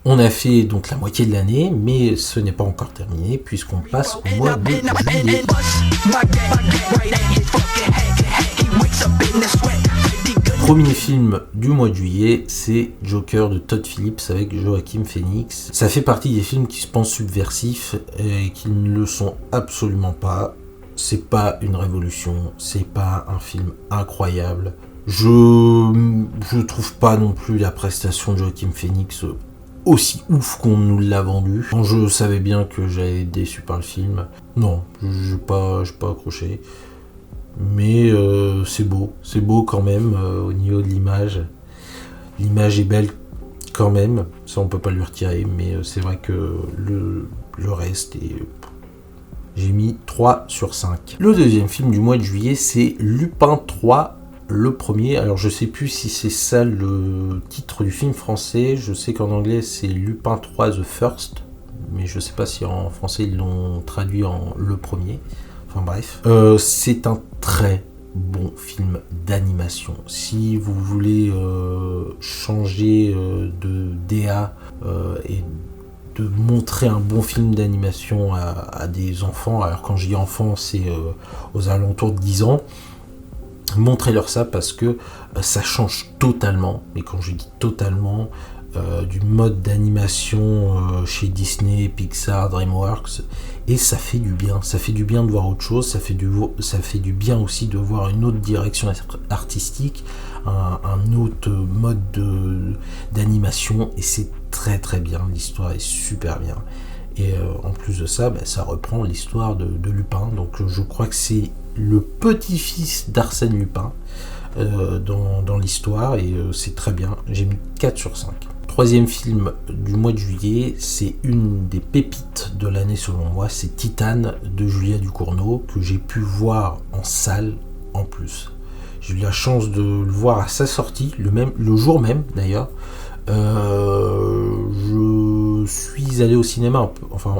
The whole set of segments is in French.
On a fait donc la moitié de l'année, mais ce n'est pas encore terminé puisqu'on passe au mois de juillet. Premier film du mois de juillet, c'est Joker de Todd Phillips avec Joaquin Phoenix. Ça fait partie des films qui se pensent subversifs et qui ne le sont absolument pas. C'est pas une révolution, c'est pas un film incroyable. Je trouve pas non plus la prestation de Joaquin Phoenix aussi ouf qu'on nous l'a vendu. Quand je savais bien que j'allais être déçu par le film, non, j'ai pas accroché. Mais c'est beau quand même au niveau de l'image. L'image est belle quand même, ça on peut pas lui retirer, mais c'est vrai que le reste est... J'ai mis 3 sur 5. Le deuxième film du mois de juillet, c'est Lupin 3, le premier. Alors je sais plus si c'est ça le titre du film français, je sais qu'en anglais c'est Lupin 3 The First, mais je sais pas si en français ils l'ont traduit en le premier. Enfin bref, c'est un très bon film d'animation. Si vous voulez changer de DA et de montrer un bon film d'animation à des enfants, alors quand je dis enfants, c'est aux alentours de 10 ans, montrez-leur ça parce que ça change totalement, mais quand je dis totalement, du mode d'animation chez Disney, Pixar, DreamWorks, et ça fait du bien de voir autre chose, ça fait du bien aussi de voir une autre direction artistique, un autre mode d'animation, et c'est très très bien, l'histoire est super bien, et en plus de ça, ça reprend l'histoire de Lupin, donc je crois que c'est le petit-fils d'Arsène Lupin dans l'histoire, et c'est très bien, j'ai mis 4 sur 5. Troisième film du mois de juillet, c'est une des pépites de l'année selon moi, c'est Titane de Julia Ducournau, que j'ai pu voir en salle en plus. J'ai eu la chance de le voir à sa sortie, le jour même d'ailleurs. Je suis allé au cinéma,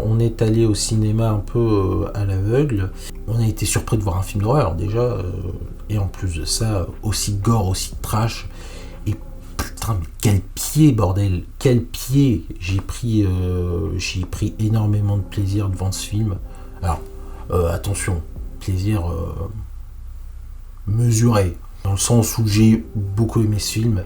on est allé au cinéma un peu à l'aveugle. On a été surpris de voir un film d'horreur déjà, et en plus de ça, aussi gore, aussi trash. Putain, mais quel pied, bordel, quel pied. J'ai pris énormément de plaisir devant ce film. Alors, attention, plaisir mesuré, dans le sens où j'ai beaucoup aimé ce film,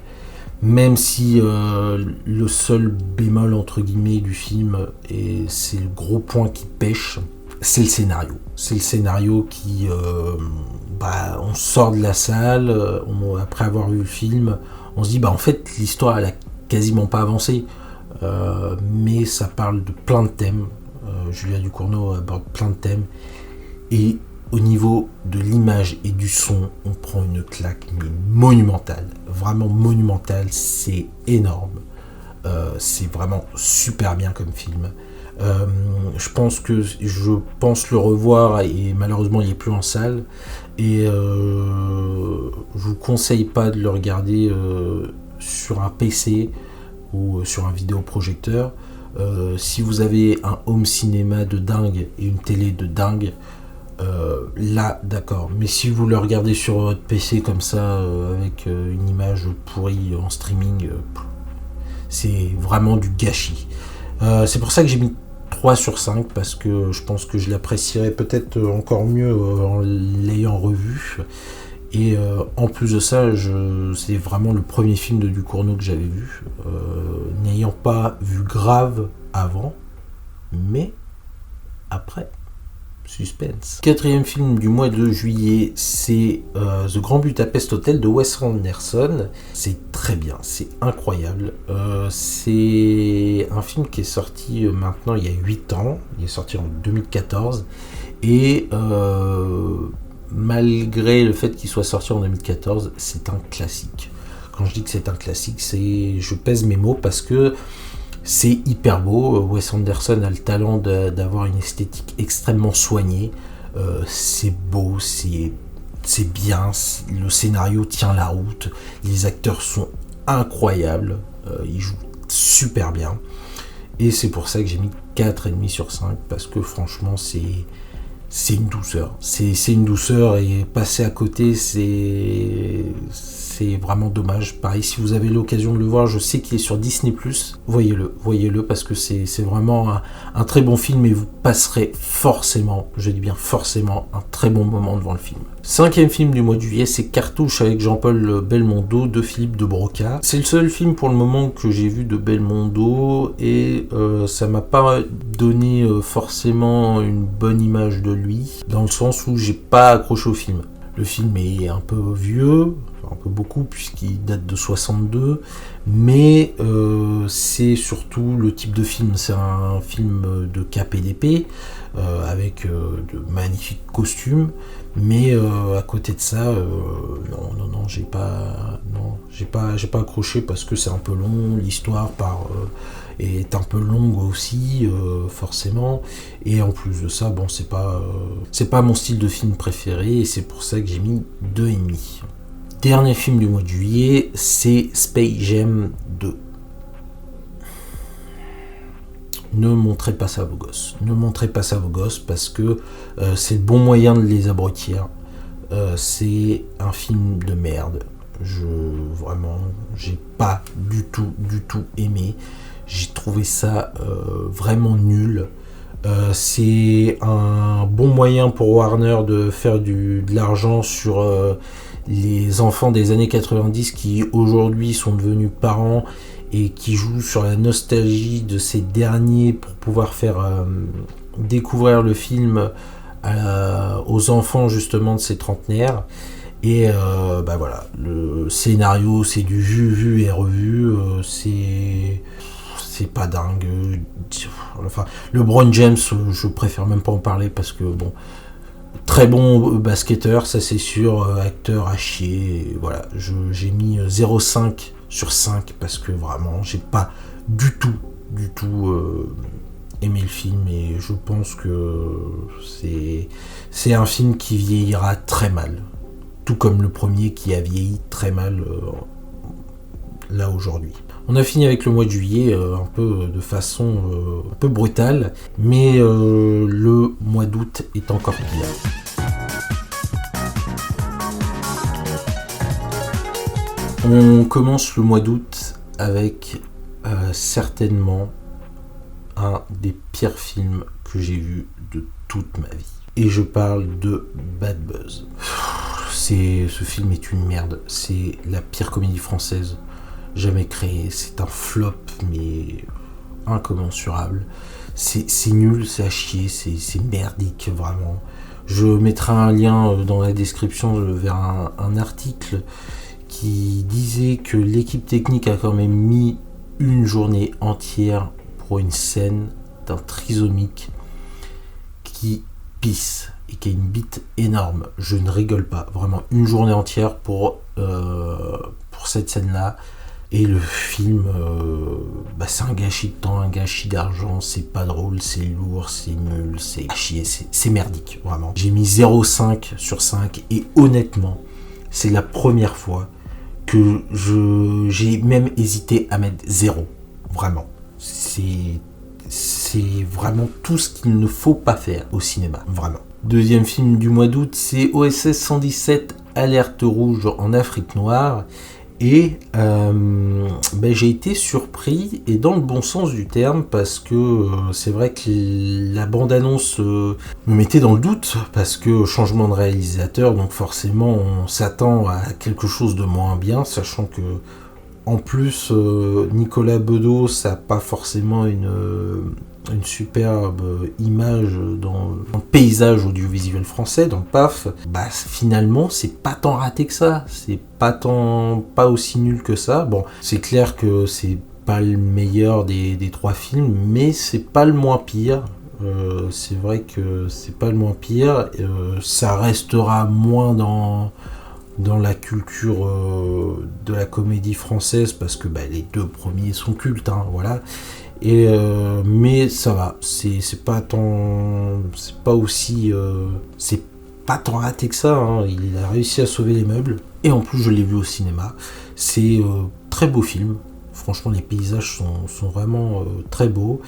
même si le seul bémol entre guillemets du film, et c'est le gros point qui pêche, c'est le scénario. C'est le scénario qui... on sort de la salle, après avoir vu le film, on se dit, en fait, l'histoire, elle a quasiment pas avancé, mais ça parle de plein de thèmes. Julia Ducournau aborde plein de thèmes, et au niveau de l'image et du son, on prend une claque mais monumentale, vraiment monumentale, c'est énorme. C'est vraiment super bien comme film. Je pense le revoir, et malheureusement il n'est plus en salle, et je vous conseille pas de le regarder sur un PC ou sur un vidéoprojecteur. Si vous avez un home cinéma de dingue et une télé de dingue, là d'accord, mais si vous le regardez sur votre PC comme ça, avec une image pourrie en streaming, c'est vraiment du gâchis. C'est pour ça que j'ai mis 3 sur 5, parce que je pense que je l'apprécierais peut-être encore mieux en l'ayant revu. Et en plus de ça, c'est vraiment le premier film de Ducournau que j'avais vu, n'ayant pas vu Grave avant, mais après. Suspense. Quatrième film du mois de juillet, c'est The Grand Budapest Hotel de Wes Anderson. C'est très bien, c'est incroyable. C'est un film qui est sorti maintenant il y a 8 ans. Il est sorti en 2014. Et malgré le fait qu'il soit sorti en 2014, c'est un classique. Quand je dis que c'est un classique, je pèse mes mots parce que c'est hyper beau. Wes Anderson a le talent d'avoir une esthétique extrêmement soignée. C'est beau, c'est bien. Le scénario tient la route. Les acteurs sont incroyables. Ils jouent super bien. Et c'est pour ça que j'ai mis 4,5 sur 5. Parce que franchement, c'est une douceur. C'est une douceur, et passer à côté, c'est c'est vraiment dommage. Pareil, si vous avez l'occasion de le voir, je sais qu'il est sur Disney+, voyez-le, parce que c'est vraiment un très bon film et vous passerez forcément, je dis bien forcément, un très bon moment devant le film. 5e film du mois de juillet, c'est Cartouche avec Jean-Paul Belmondo de Philippe de Broca. C'est le seul film pour le moment que j'ai vu de Belmondo et ça m'a pas donné forcément une bonne image de lui, dans le sens où j'ai pas accroché au film. Le film est un peu vieux, un peu beaucoup puisqu'il date de 62, mais c'est surtout le type de film. C'est un film de cap et d'épée, avec de magnifiques costumes, mais à côté de ça, non, j'ai pas accroché parce que c'est un peu long, l'histoire est un peu longue aussi, forcément, et en plus de ça, bon, c'est pas mon style de film préféré, et c'est pour ça que j'ai mis 2,5. Dernier film du mois de juillet, c'est Space Jam 2. Ne montrez pas ça à vos gosses. Ne montrez pas ça à vos gosses parce que c'est le bon moyen de les abrutir. C'est un film de merde. J'ai pas du tout aimé. J'ai trouvé ça vraiment nul. C'est un bon moyen pour Warner de faire de l'argent sur les enfants des années 90 qui aujourd'hui sont devenus parents et qui jouent sur la nostalgie de ces derniers pour pouvoir faire découvrir le film aux enfants justement de ces trentenaires. Et voilà, le scénario c'est du vu et revu, c'est pas dingue. Enfin, LeBron James, je préfère même pas en parler parce que bon, très bon basketteur, ça c'est sûr, acteur à chier. Voilà, j'ai mis 0,5 sur 5 parce que vraiment, j'ai pas du tout aimé le film et je pense que c'est un film qui vieillira très mal. Tout comme le premier qui a vieilli très mal là aujourd'hui. On a fini avec le mois de juillet un peu de façon un peu brutale, mais le mois d'août est encore pire. On commence le mois d'août avec certainement un des pires films que j'ai vu de toute ma vie. Et je parle de Bad Buzz. Ce film est une merde. C'est la pire comédie française jamais créée. C'est un flop, mais incommensurable. C'est nul, c'est à chier, c'est merdique, vraiment. Je mettrai un lien dans la description vers un article qui disait que l'équipe technique a quand même mis une journée entière pour une scène d'un trisomique qui pisse et qui a une bite énorme. Je ne rigole pas, vraiment une journée entière pour cette scène-là. Et le film, c'est un gâchis de temps, un gâchis d'argent, c'est pas drôle, c'est lourd, c'est nul, c'est à chier, c'est merdique, vraiment. J'ai mis 0,5 sur 5 et honnêtement, c'est la première fois que j'ai même hésité à mettre 0, vraiment. C'est vraiment tout ce qu'il ne faut pas faire au cinéma, vraiment. Deuxième film du mois d'août, c'est OSS 117, Alerte rouge en Afrique noire. Et j'ai été surpris, et dans le bon sens du terme, parce que c'est vrai que la bande-annonce me mettait dans le doute, parce que changement de réalisateur, donc forcément on s'attend à quelque chose de moins bien, sachant que en plus Nicolas Bedos n'a pas forcément une superbe image dans le paysage audiovisuel français, dans le PAF, finalement c'est pas tant raté que ça, c'est pas aussi nul que ça. Bon, c'est clair que c'est pas le meilleur des trois films, mais c'est pas le moins pire. C'est vrai que c'est pas le moins pire, ça restera moins dans la culture de la comédie française parce que les deux premiers sont cultes, hein, voilà. Et mais ça va, c'est pas tant raté que ça, hein. Il a réussi à sauver les meubles et en plus je l'ai vu au cinéma. C'est très beau film, franchement les paysages sont vraiment très beaux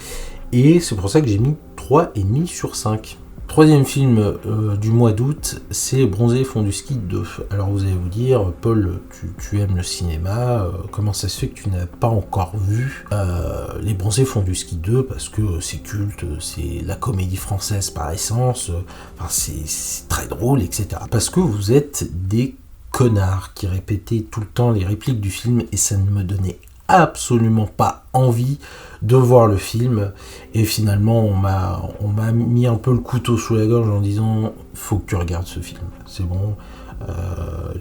et c'est pour ça que j'ai mis 3,5 sur 5. Troisième film du mois d'août, c'est Bronzé fond du ski 2. Alors vous allez vous dire, Paul, tu aimes le cinéma, comment ça se fait que tu n'as pas encore vu Les Bronzés fond du ski 2, parce que c'est culte, c'est la comédie française par essence, c'est très drôle, etc. Parce que vous êtes des connards qui répétaient tout le temps les répliques du film et ça ne me donnait absolument pas envie de voir le film, et finalement on m'a mis un peu le couteau sous la gorge en disant faut que tu regardes ce film, c'est bon,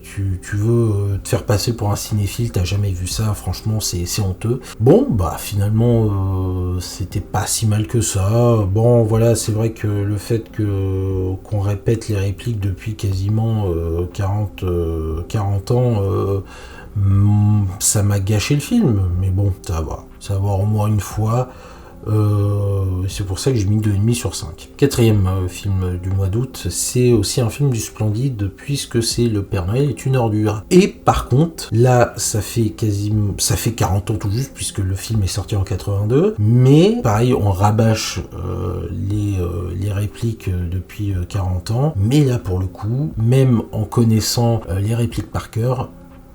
tu veux te faire passer pour un cinéphile, t'as jamais vu ça, franchement c'est honteux. Bon bah finalement c'était pas si mal que ça. Bon voilà, c'est vrai que le fait qu'on répète les répliques depuis quasiment 40 ans, ça m'a gâché le film, mais bon, ça va voir au moins une fois, c'est pour ça que j'ai mis 2,5 sur 5. Quatrième film du mois d'août, c'est aussi un film du Splendide, puisque c'est Le Père Noël est une ordure. Et par contre, là, ça fait 40 ans tout juste, puisque le film est sorti en 82, mais pareil, on rabâche les répliques depuis 40 ans, mais là, pour le coup, même en connaissant les répliques par cœur,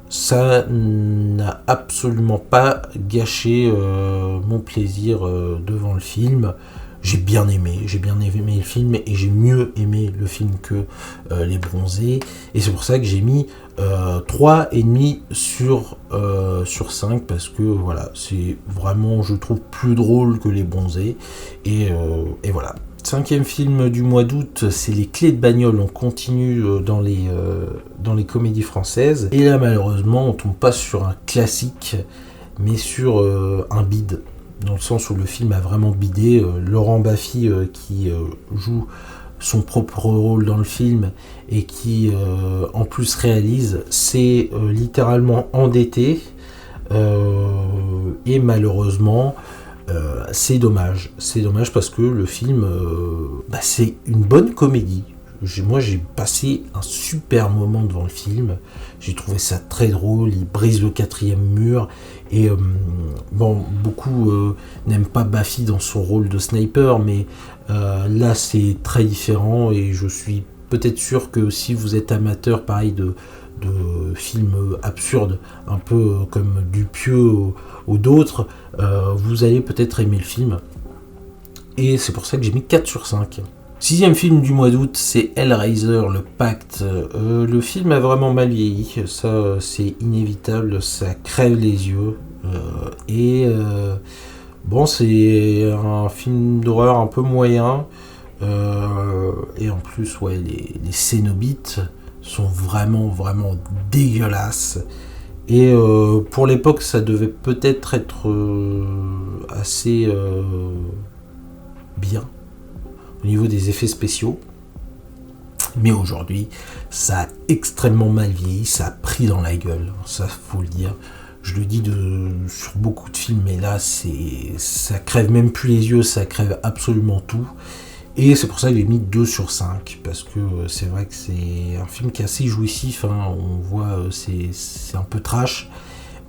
ça n'a absolument pas gâché mon plaisir devant le film. J'ai bien aimé le film, et j'ai mieux aimé le film que Les Bronzés, et c'est pour ça que j'ai mis 3,5 sur 5, parce que voilà, c'est vraiment, je trouve, plus drôle que Les Bronzés, et voilà. Cinquième film du mois d'août, c'est Les Clés de bagnole. On continue dans les comédies françaises. Et là, malheureusement, on tombe pas sur un classique, mais sur un bide. Dans le sens où le film a vraiment bidé. Laurent Baffy, qui joue son propre rôle dans le film et qui, en plus, réalise, c'est littéralement endetté. Et malheureusement... c'est dommage parce que le film, c'est une bonne comédie. Moi j'ai passé un super moment devant le film, j'ai trouvé ça très drôle, il brise le quatrième mur, et beaucoup n'aiment pas Baffy dans son rôle de sniper, mais là c'est très différent, et je suis peut-être sûr que si vous êtes amateur pareil de films absurdes, un peu comme Dupieux ou d'autres, vous allez peut-être aimer le film. Et c'est pour ça que j'ai mis 4 sur 5. Sixième film du mois d'août, c'est Hellraiser, le pacte. Le film a vraiment mal vieilli, ça c'est inévitable, ça crève les yeux. C'est un film d'horreur un peu moyen. Et en plus, ouais, les Cénobites sont vraiment dégueulasses, et pour l'époque ça devait peut-être être assez bien au niveau des effets spéciaux, mais aujourd'hui ça a extrêmement mal vieilli, ça a pris dans la gueule, ça faut le dire. Je le dis sur beaucoup de films, mais là ça crève même plus les yeux, ça crève absolument tout. Et c'est pour ça que j'ai mis 2 sur 5, parce que c'est vrai que c'est un film qui est assez jouissif, hein. On voit, c'est un peu trash,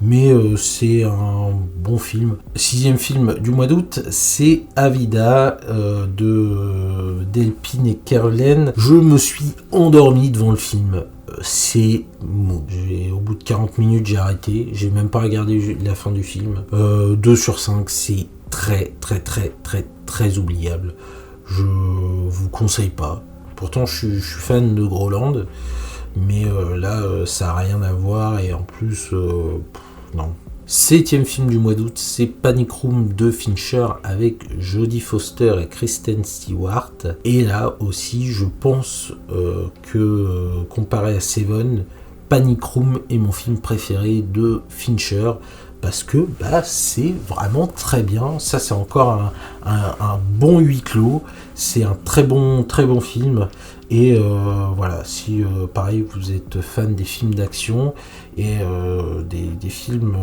mais c'est un bon film. Sixième film du mois d'août, c'est Avida de Delphine et Kerlen. Je me suis endormi devant le film. C'est mou. Au bout de 40 minutes, j'ai arrêté. J'ai même pas regardé la fin du film. 2 sur 5, c'est très oubliable. Je vous conseille pas. Pourtant, je suis fan de Groland, mais là, ça n'a rien à voir, et en plus, non. Septième film du mois d'août, c'est Panic Room de Fincher avec Jodie Foster et Kristen Stewart. Et là aussi, je pense que comparé à Seven, Panic Room est mon film préféré de Fincher, parce que c'est vraiment très bien. Ça, c'est encore un bon huis clos. C'est un très bon film. Et voilà, si pareil vous êtes fan des films d'action et des films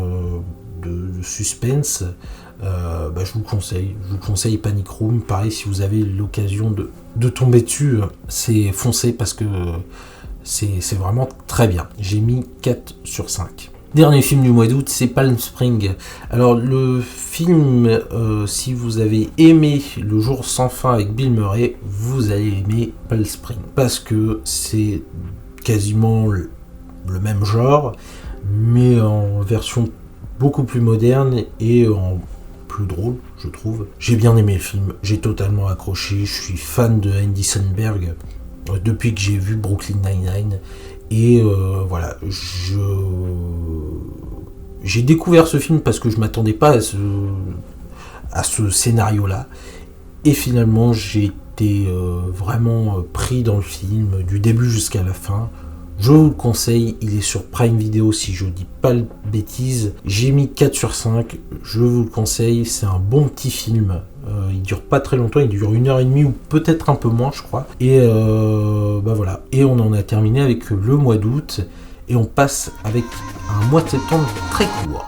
de suspense, je vous conseille Panic Room. Pareil, si vous avez l'occasion de tomber dessus, foncez, parce que c'est vraiment très bien. J'ai mis 4 sur 5. Dernier film du mois d'août, c'est Palm Springs. Alors le film, si vous avez aimé Le Jour sans fin avec Bill Murray, vous allez aimer Palm Springs. Parce que c'est quasiment le même genre, mais en version beaucoup plus moderne et en plus drôle, je trouve. J'ai bien aimé le film, j'ai totalement accroché, je suis fan de Andy Samberg depuis que j'ai vu Brooklyn Nine-Nine. Et voilà, j'ai découvert ce film parce que je m'attendais pas à ce scénario-là. Et finalement, j'ai été vraiment pris dans le film, du début jusqu'à la fin. Je vous le conseille, il est sur Prime Video si je dis pas de bêtises. J'ai mis 4 sur 5, je vous le conseille, c'est un bon petit film. Il dure pas très longtemps, il dure 1h30 ou peut-être un peu moins je crois. Et voilà, et on en a terminé avec le mois d'août. Et on passe avec un mois de septembre très court.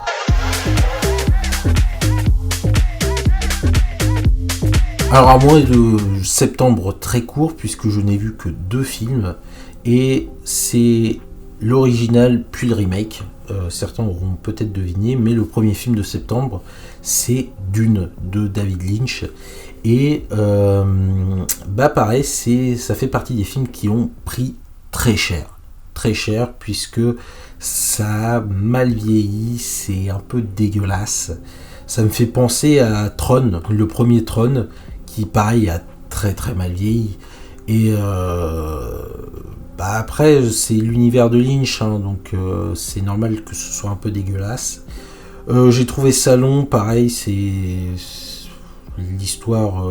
Alors un mois de septembre très court puisque je n'ai vu que 2 films. Et c'est l'original puis le remake. Certains auront peut-être deviné, mais le premier film de septembre, c'est Dune de David Lynch. Et pareil, ça fait partie des films qui ont pris très cher. Très cher, puisque ça a mal vieilli, c'est un peu dégueulasse. Ça me fait penser à Tron, le premier Tron, qui pareil a très très mal vieilli. Et après, c'est l'univers de Lynch, donc c'est normal que ce soit un peu dégueulasse. J'ai trouvé ça long, pareil, c'est l'histoire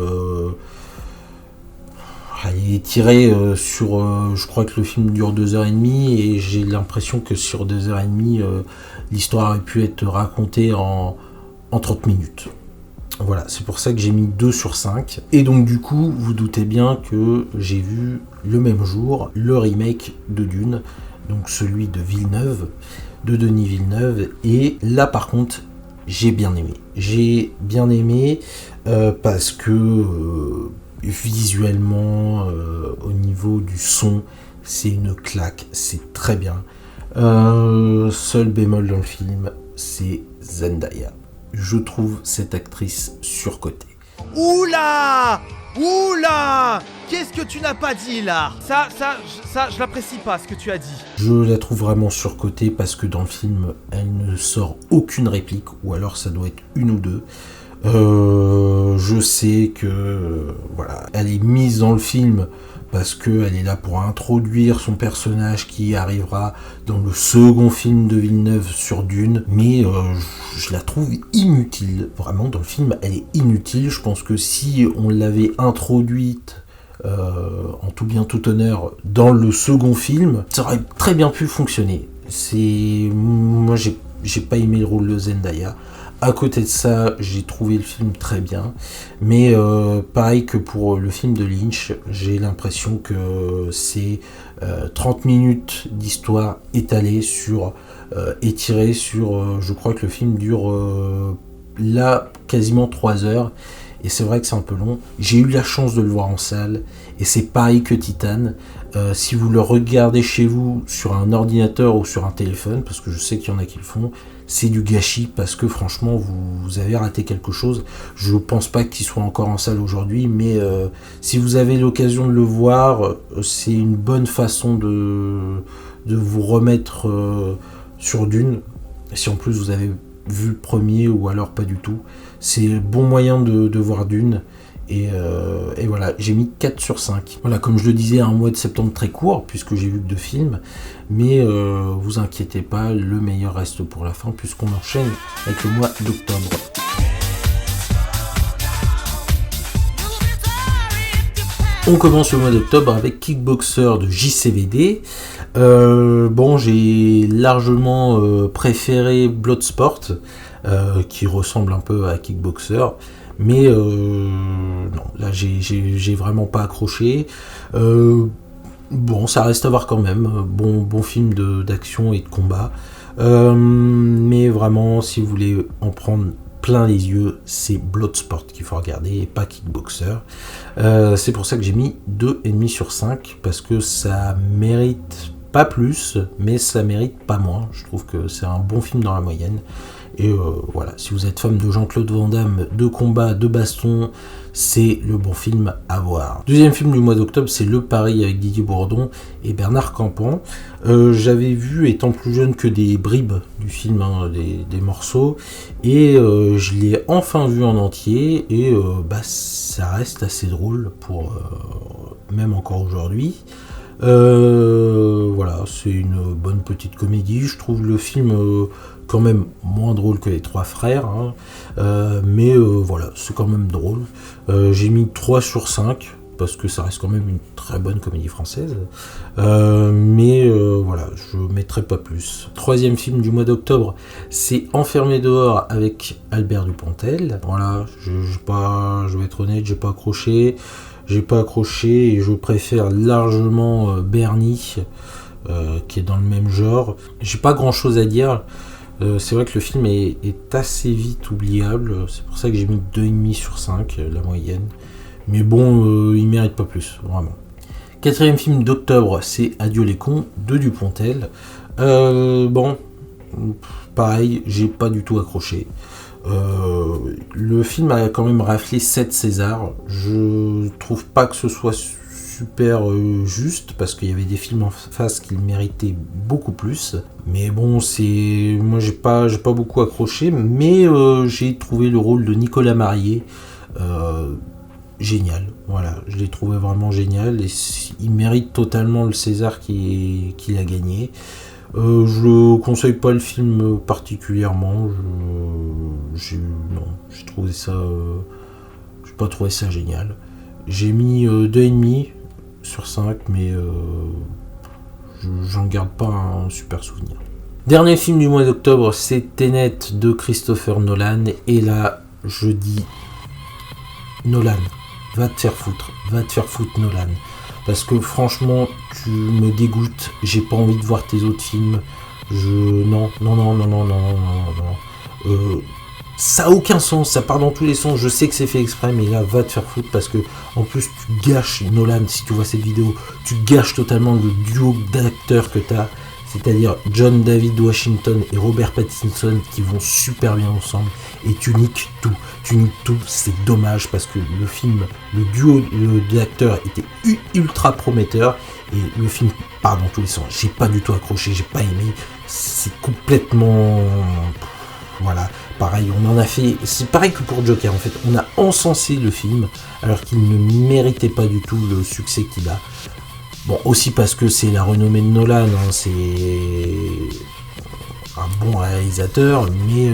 elle est tirée sur... je crois que le film dure 2h30 et j'ai l'impression que sur 2h30, l'histoire aurait pu être racontée en 30 minutes. Voilà, c'est pour ça que j'ai mis 2 sur 5. Et donc du coup, vous doutez bien que j'ai vu le même jour le remake de Dune, donc celui de Villeneuve, de Denis Villeneuve. Et là par contre, j'ai bien aimé. J'ai bien aimé parce que visuellement, au niveau du son, c'est une claque, c'est très bien. Seul bémol dans le film, c'est Zendaya. Je trouve cette actrice surcotée. Oula! Oula! Qu'est-ce que tu n'as pas dit là? Ça, je l'apprécie pas ce que tu as dit. Je la trouve vraiment surcotée parce que dans le film, elle ne sort aucune réplique, ou alors ça doit être une ou deux. Je sais que voilà, elle est mise dans le film parce qu'elle est là pour introduire son personnage qui arrivera dans le second film de Villeneuve sur Dune, mais je la trouve inutile. Vraiment, dans le film, elle est inutile. Je pense que si on l'avait introduite en tout bien tout honneur dans le second film, ça aurait très bien pu fonctionner. Moi, j'ai pas aimé le rôle de Zendaya. À côté de ça, j'ai trouvé le film très bien, mais pareil que pour le film de Lynch, j'ai l'impression que c'est 30 minutes d'histoire étalée étirée sur, je crois que le film dure là quasiment 3 heures, et c'est vrai que c'est un peu long. J'ai eu la chance de le voir en salle, et c'est pareil que Titan. Si vous le regardez chez vous sur un ordinateur ou sur un téléphone, parce que je sais qu'il y en a qui le font, c'est du gâchis parce que franchement vous avez raté quelque chose. Je pense pas qu'il soit encore en salle aujourd'hui, mais si vous avez l'occasion de le voir, c'est une bonne façon de vous remettre sur Dune. Si en plus vous avez vu le premier ou alors pas du tout, c'est le bon moyen de voir Dune. Et voilà, j'ai mis 4 sur 5. Voilà, comme je le disais, un mois de septembre très court, puisque j'ai vu que 2 films. Mais vous inquiétez pas, le meilleur reste pour la fin, puisqu'on enchaîne avec le mois d'octobre. On commence le mois d'octobre avec Kickboxer de JCVD. J'ai largement préféré Bloodsport, qui ressemble un peu à Kickboxer. Mais non, là j'ai vraiment pas accroché. Ça reste à voir quand même. Bon film d'action et de combat. Mais vraiment, si vous voulez en prendre plein les yeux, c'est Bloodsport qu'il faut regarder et pas Kickboxer. C'est pour ça que j'ai mis 2,5 sur 5 parce que ça mérite pas plus, mais ça mérite pas moins. Je trouve que c'est un bon film dans la moyenne. Et voilà, si vous êtes fan de Jean-Claude Van Damme, de combat, de baston, c'est le bon film à voir. Deuxième film du mois d'octobre, c'est Le Pari avec Didier Bourdon et Bernard Campan. J'avais vu, étant plus jeune, que des bribes du film, hein, des morceaux, et je l'ai enfin vu en entier, et ça reste assez drôle, pour même encore aujourd'hui. Voilà, c'est une bonne petite comédie. Je trouve le film quand même moins drôle que Les Trois Frères, hein. Mais voilà, c'est quand même drôle. J'ai mis 3 sur 5 parce que ça reste quand même une très bonne comédie française, mais voilà, je mettrai pas plus. Troisième film du mois d'octobre, c'est Enfermé dehors avec Albert Dupontel. Voilà, je vais être honnête, j'ai pas accroché et je préfère largement Bernie, qui est dans le même genre. J'ai pas grand chose à dire. C'est vrai que le film est assez vite oubliable, c'est pour ça que j'ai mis 2,5 sur 5, la moyenne. Mais bon, il mérite pas plus, vraiment. Quatrième film d'octobre, c'est Adieu les cons de Dupontel. Bon, pareil, j'ai pas du tout accroché. Le film a quand même raflé 7 Césars. Je trouve pas que ce soit super juste, parce qu'il y avait des films en face qui le méritaient beaucoup plus. Mais bon, moi j'ai pas beaucoup accroché, mais j'ai trouvé le rôle de Nicolas Marié génial. Voilà, je l'ai trouvé vraiment génial, et il mérite totalement le César qu'il a gagné. Je conseille pas le film particulièrement. J'ai pas trouvé ça génial. J'ai mis 2,5 sur 5, mais j'en garde pas un super souvenir. Dernier film du mois d'octobre, c'est Tenet de Christopher Nolan. Et là, je dis Nolan, va te faire foutre Nolan. Parce que franchement, tu me dégoûtes, j'ai pas envie de voir tes autres films. Non. Ça a aucun sens, ça part dans tous les sens. Je sais que c'est fait exprès, mais là, va te faire foutre, parce que en plus, tu gâches Nolan. Si tu vois cette vidéo, tu gâches totalement le duo d'acteurs que t'as, c'est-à-dire John David Washington et Robert Pattinson, qui vont super bien ensemble, et tu niques tout. C'est dommage, parce que le duo d'acteurs était ultra prometteur, et le film part dans tous les sens. J'ai pas du tout accroché, j'ai pas aimé, c'est complètement... Voilà, pareil, on en a fait... C'est pareil que pour Joker, en fait. On a encensé le film, alors qu'il ne méritait pas du tout le succès qu'il a. Bon, aussi parce que c'est la renommée de Nolan, hein, c'est un bon réalisateur, mais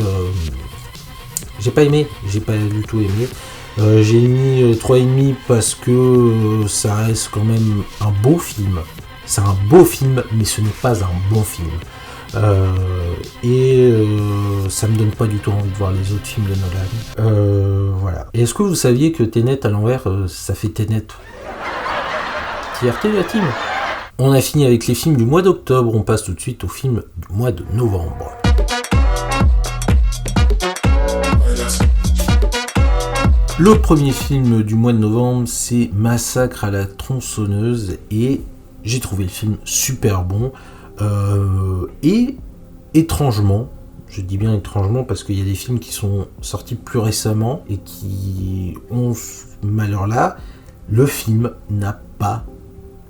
j'ai pas du tout aimé. J'ai mis 3,5 parce que ça reste quand même un beau film. C'est un beau film, mais ce n'est pas un bon film. Ça me donne pas du tout envie de voir les autres films de Nolan. Voilà. Et est-ce que vous saviez que Tenet à l'envers, ça fait Tenet? TRT la team. On a fini avec les films du mois d'octobre, on passe tout de suite aux films du mois de novembre. Le premier film du mois de novembre, c'est Massacre à la tronçonneuse, et j'ai trouvé le film super bon. Et étrangement, je dis bien étrangement parce qu'il y a des films qui sont sortis plus récemment et qui ont ce malheur-là, le film n'a pas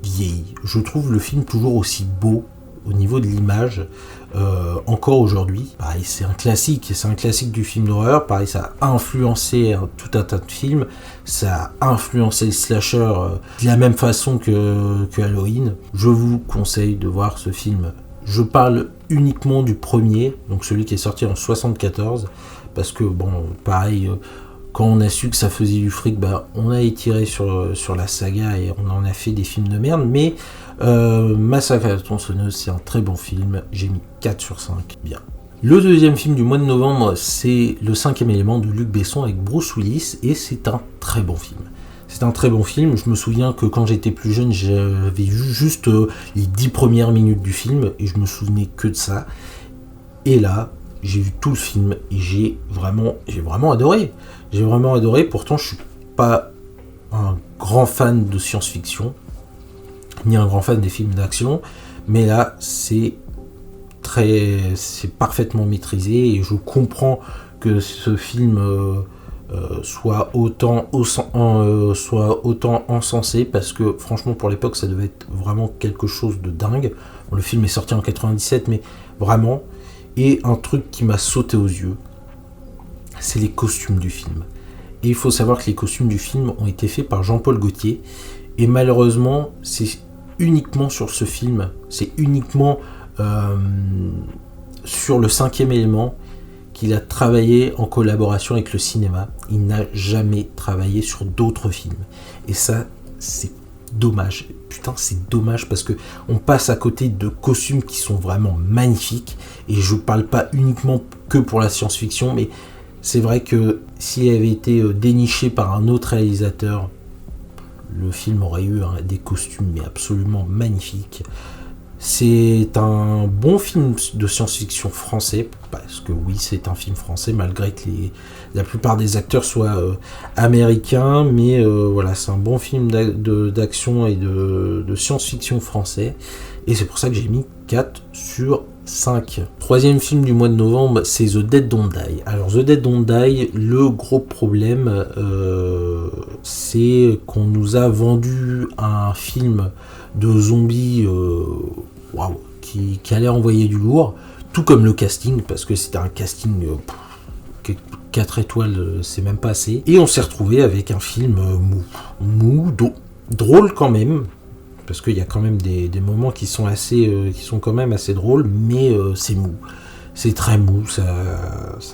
vieilli. Je trouve le film toujours aussi beau au niveau de l'image, encore aujourd'hui. Pareil, c'est un classique du film d'horreur. Pareil, ça a influencé tout un tas de films. Ça a influencé le slasher de la même façon que Halloween. Je vous conseille de voir ce film. Je parle uniquement du premier, donc celui qui est sorti en 74, parce que bon, pareil, quand on a su que ça faisait du fric, on a étiré sur la saga et on en a fait des films de merde, mais Massacre à la tronçonneuse, c'est un très bon film, j'ai mis 4 sur 5, bien. Le deuxième film du mois de novembre, c'est Le cinquième élément de Luc Besson avec Bruce Willis, et c'est un très bon film. C'est un très bon film, je me souviens que quand j'étais plus jeune, j'avais vu juste les 10 premières minutes du film, et je me souvenais que de ça. Et là, j'ai vu tout le film, et j'ai vraiment adoré. J'ai vraiment adoré, pourtant je suis pas un grand fan de science-fiction, ni un grand fan des films d'action, Mais là, c'est parfaitement maîtrisé et je comprends que ce film soit autant encensé, parce que franchement pour l'époque ça devait être vraiment quelque chose de dingue. Bon, le film est sorti en 97, mais vraiment, et un truc qui m'a sauté aux yeux, c'est les costumes du film. Et il faut savoir que les costumes du film ont été faits par Jean-Paul Gaultier, et malheureusement c'est uniquement sur ce film, c'est uniquement sur le 5e élément qu'il a travaillé en collaboration avec le cinéma. Il n'a jamais travaillé sur d'autres films. Et ça, c'est dommage. Putain, c'est dommage parce que on passe à côté de costumes qui sont vraiment magnifiques. Et je parle pas uniquement que pour la science-fiction, mais c'est vrai que s'il avait été déniché par un autre réalisateur, le film aurait eu des costumes mais absolument magnifiques. C'est un bon film de science-fiction français, parce que oui, c'est un film français, malgré que la plupart des acteurs soient américains, mais voilà, c'est un bon film d'action et de science-fiction français, et c'est pour ça que j'ai mis 4 sur 5. Troisième film du mois de novembre, c'est The Dead Don't Die. Alors The Dead Don't Die, le gros problème, c'est qu'on nous a vendu un film de zombies qui allait envoyer du lourd, tout comme le casting, parce que c'était un casting 4 étoiles, c'est même pas assez, et on s'est retrouvé avec un film drôle quand même, parce qu'il y a quand même des moments qui sont quand même assez drôles, mais c'est mou. C'est très mou, ça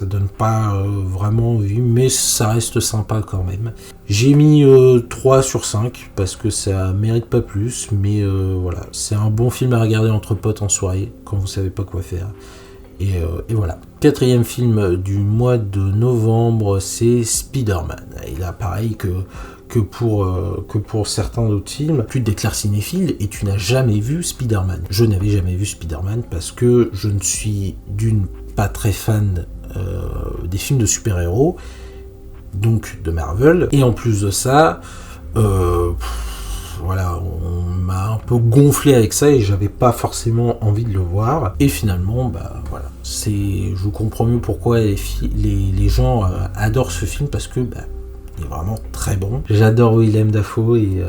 donne pas vraiment envie, mais ça reste sympa quand même. J'ai mis 3 sur 5, parce que ça mérite pas plus, mais voilà, c'est un bon film à regarder entre potes en soirée, quand vous savez pas quoi faire. Et voilà. Quatrième film du mois de novembre, c'est Spider-Man. Et là, pareil que pour certains autres films, tu te déclares cinéphile et tu n'as jamais vu Spider-Man. Je n'avais jamais vu Spider-Man parce que je ne suis pas très fan des films de super-héros, donc de Marvel, et en plus de ça, voilà, on m'a un peu gonflé avec ça et j'avais pas forcément envie de le voir. Et finalement, voilà, je comprends mieux pourquoi les gens adorent ce film, parce que il est vraiment très bon. J'adore Willem Dafoe et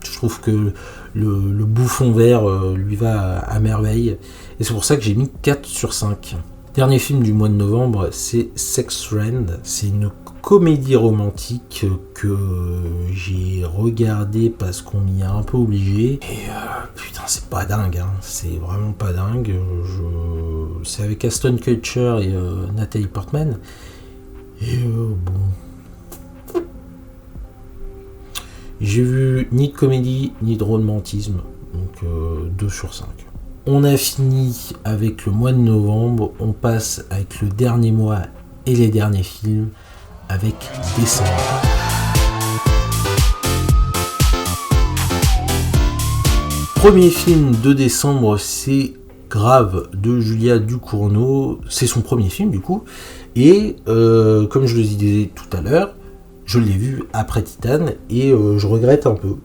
je trouve que le bouffon vert lui va à merveille. Et c'est pour ça que j'ai mis 4 sur 5. Dernier film du mois de novembre, c'est Sex Friend. C'est une comédie romantique que j'ai regardée parce qu'on m'y a un peu obligé. Et putain, c'est pas dingue, hein. C'est vraiment pas dingue. C'est avec Ashton Kutcher et Natalie Portman. Et bon... J'ai vu ni de comédie, ni de romantisme, donc 2 sur 5. On a fini avec le mois de novembre, on passe avec le dernier mois et les derniers films, avec décembre. Premier film de décembre, c'est Grave de Julia Ducournau, c'est son premier film du coup, et comme je le disais tout à l'heure, je l'ai vu après Titane et je regrette un peu.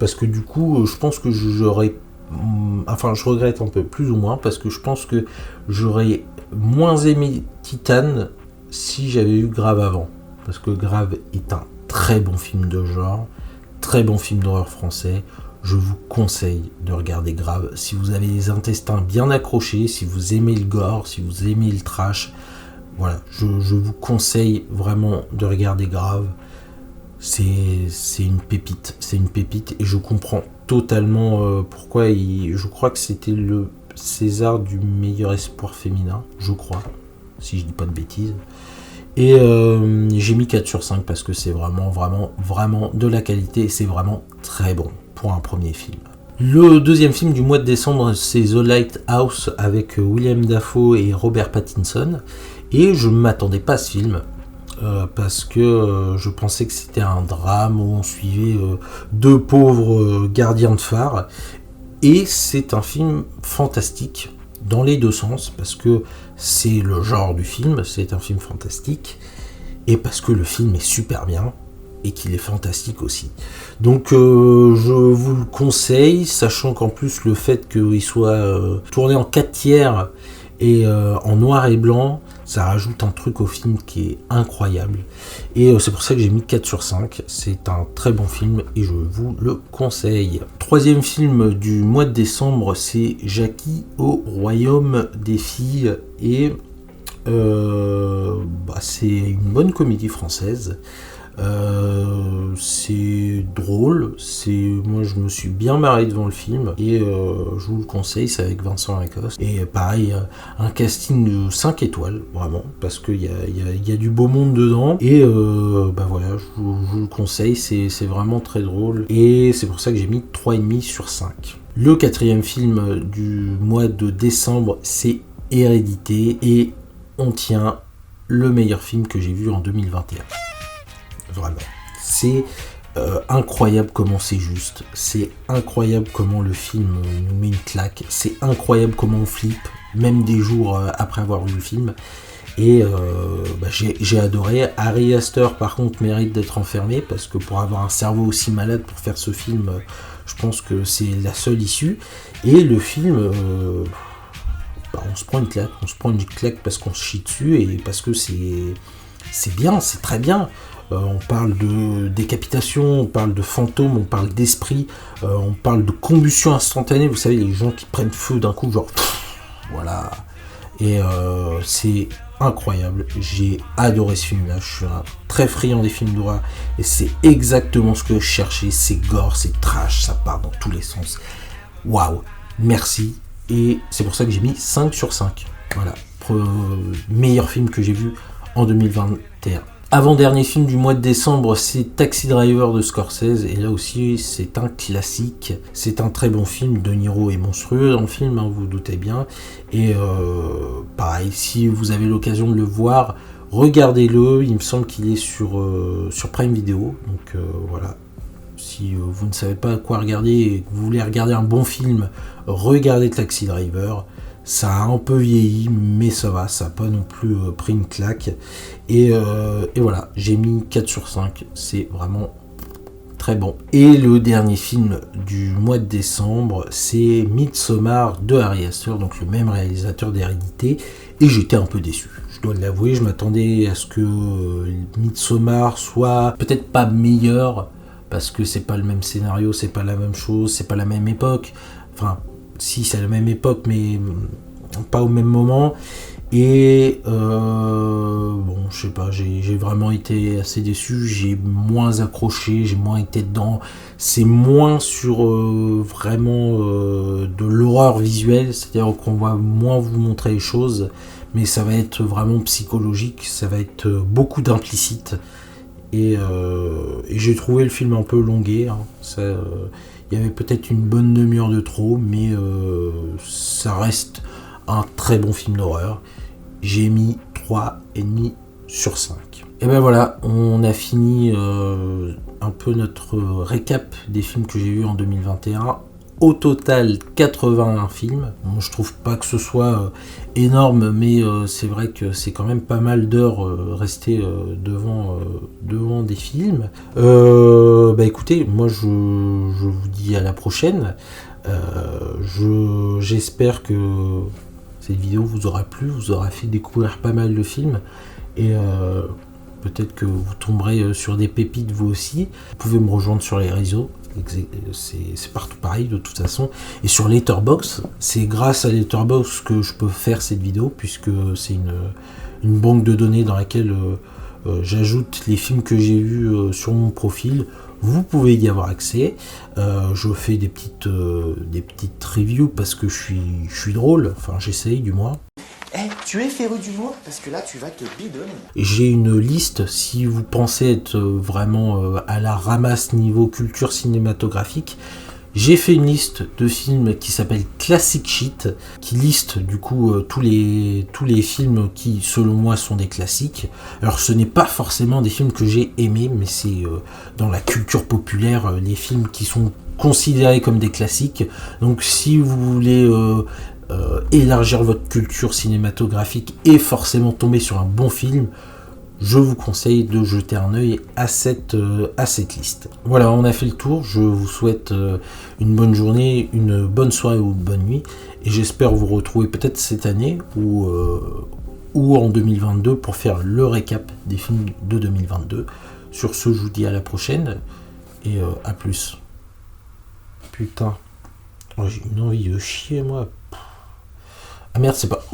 Parce que du coup, je pense que je regrette un peu, plus ou moins, parce que je pense que j'aurais moins aimé Titane si j'avais eu Grave avant. Parce que Grave est un très bon film de genre, très bon film d'horreur français. Je vous conseille de regarder Grave. Si vous avez les intestins bien accrochés, si vous aimez le gore, si vous aimez le trash, voilà, je vous conseille vraiment de regarder Grave. C'est une pépite, et je comprends totalement pourquoi je crois que c'était le César du meilleur espoir féminin, je crois, si je dis pas de bêtises. Et j'ai mis 4 sur 5 parce que c'est vraiment de la qualité et c'est vraiment très bon pour un premier film. Le deuxième film du mois de décembre, c'est The Lighthouse avec Willem Dafoe et Robert Pattinson. Et je ne m'attendais pas à ce film, parce que je pensais que c'était un drame où on suivait 2 pauvres gardiens de phare. Et c'est un film fantastique, dans les 2 sens, parce que c'est le genre du film, c'est un film fantastique, et parce que le film est super bien. et qu'il est fantastique aussi. Donc je vous le conseille, sachant qu'en plus le fait qu'il soit tourné en 4/3 et en noir et blanc, ça rajoute un truc au film qui est incroyable. Et c'est pour ça que j'ai mis 4 sur 5. C'est un très bon film et je vous le conseille. Troisième film du mois de décembre, c'est Jackie au royaume des filles. Et c'est une bonne comédie française. C'est drôle, moi je me suis bien marré devant le film et je vous le conseille, c'est avec Vincent Lacoste et pareil, un casting de 5 étoiles vraiment, parce qu'il y a du beau monde dedans et voilà, je vous le conseille, c'est vraiment très drôle et c'est pour ça que j'ai mis 3,5 sur 5. Le quatrième film du mois de décembre, c'est Hérédité et on tient le meilleur film que j'ai vu en 2021. Vraiment. C'est incroyable comment c'est juste, c'est incroyable comment le film nous met une claque, c'est incroyable comment on flippe, même des jours après avoir vu le film. Et j'ai adoré. Ari Aster par contre mérite d'être enfermé, parce que pour avoir un cerveau aussi malade pour faire ce film, je pense que c'est la seule issue. Et le film, on se prend une claque parce qu'on se chie dessus et parce que c'est bien, c'est très bien. On parle de décapitation, on parle de fantômes, on parle d'esprit, on parle de combustion instantanée, vous savez, les gens qui prennent feu d'un coup, genre voilà. Et c'est incroyable, j'ai adoré ce film-là, je suis très friand des films d'horreur et c'est exactement ce que je cherchais, c'est gore, c'est trash, ça part dans tous les sens. Waouh, merci, et c'est pour ça que j'ai mis 5 sur 5. Voilà, meilleur film que j'ai vu en 2021. Avant-dernier film du mois de décembre, c'est Taxi Driver de Scorsese, et là aussi c'est un classique, c'est un très bon film. De Niro est monstrueux dans le film, vous vous doutez bien, et pareil, si vous avez l'occasion de le voir, regardez-le, il me semble qu'il est sur Prime Video, donc voilà. Si vous ne savez pas quoi regarder et que vous voulez regarder un bon film, regardez Taxi Driver. Ça a un peu vieilli, mais ça va, ça n'a pas non plus pris une claque. Et voilà, j'ai mis 4 sur 5, c'est vraiment très bon. Et le dernier film du mois de décembre, c'est Midsommar de Ari Aster, donc le même réalisateur d'Hérédité, et j'étais un peu déçu. Je dois l'avouer, je m'attendais à ce que Midsommar soit peut-être pas meilleur, parce que c'est pas le même scénario, c'est pas la même chose, c'est pas la même époque. Enfin, si c'est la même époque, mais pas au même moment. Et je sais pas, j'ai vraiment été assez déçu, j'ai moins accroché, j'ai moins été dedans. C'est moins sur vraiment de l'horreur visuelle, c'est-à-dire qu'on va moins vous montrer les choses, mais ça va être vraiment psychologique, ça va être beaucoup d'implicite. Et j'ai trouvé le film un peu longué, il y avait peut-être une bonne demi-heure de trop, mais ça reste un très bon film d'horreur. J'ai mis 3,5 sur 5. Et ben voilà, on a fini un peu notre récap des films que j'ai vus en 2021. Au total, 81 films. Bon, je trouve pas que ce soit énorme, mais c'est vrai que c'est quand même pas mal d'heures restées devant des films. Écoutez, moi je vous dis à la prochaine. J'espère que cette vidéo vous aura plu, vous aura fait découvrir pas mal de films. Et peut-être que vous tomberez sur des pépites vous aussi. Vous pouvez me rejoindre sur les réseaux. C'est partout pareil de toute façon, et sur Letterboxd, c'est grâce à Letterboxd que je peux faire cette vidéo, puisque c'est une banque de données dans laquelle j'ajoute les films que j'ai vus sur mon profil. Vous pouvez y avoir accès. Je fais des petites reviews parce que je suis drôle, enfin j'essaye du moins. Tu es féru d'humour parce que là tu vas te bidonner. J'ai une liste, si vous pensez être vraiment à la ramasse niveau culture cinématographique. J'ai fait une liste de films qui s'appelle Classic Shit, qui liste du coup tous les films qui selon moi sont des classiques. Alors ce n'est pas forcément des films que j'ai aimés, mais c'est dans la culture populaire les films qui sont considérés comme des classiques. Donc si vous voulez élargir votre culture cinématographique et forcément tomber sur un bon film, je vous conseille de jeter un œil à cette liste. Voilà, on a fait le tour. Je vous souhaite une bonne journée, une bonne soirée ou une bonne nuit. Et j'espère vous retrouver peut-être cette année ou en 2022 pour faire le récap des films de 2022. Sur ce, je vous dis à la prochaine et à plus. Putain, j'ai une envie de chier moi. Ah merde, c'est pas...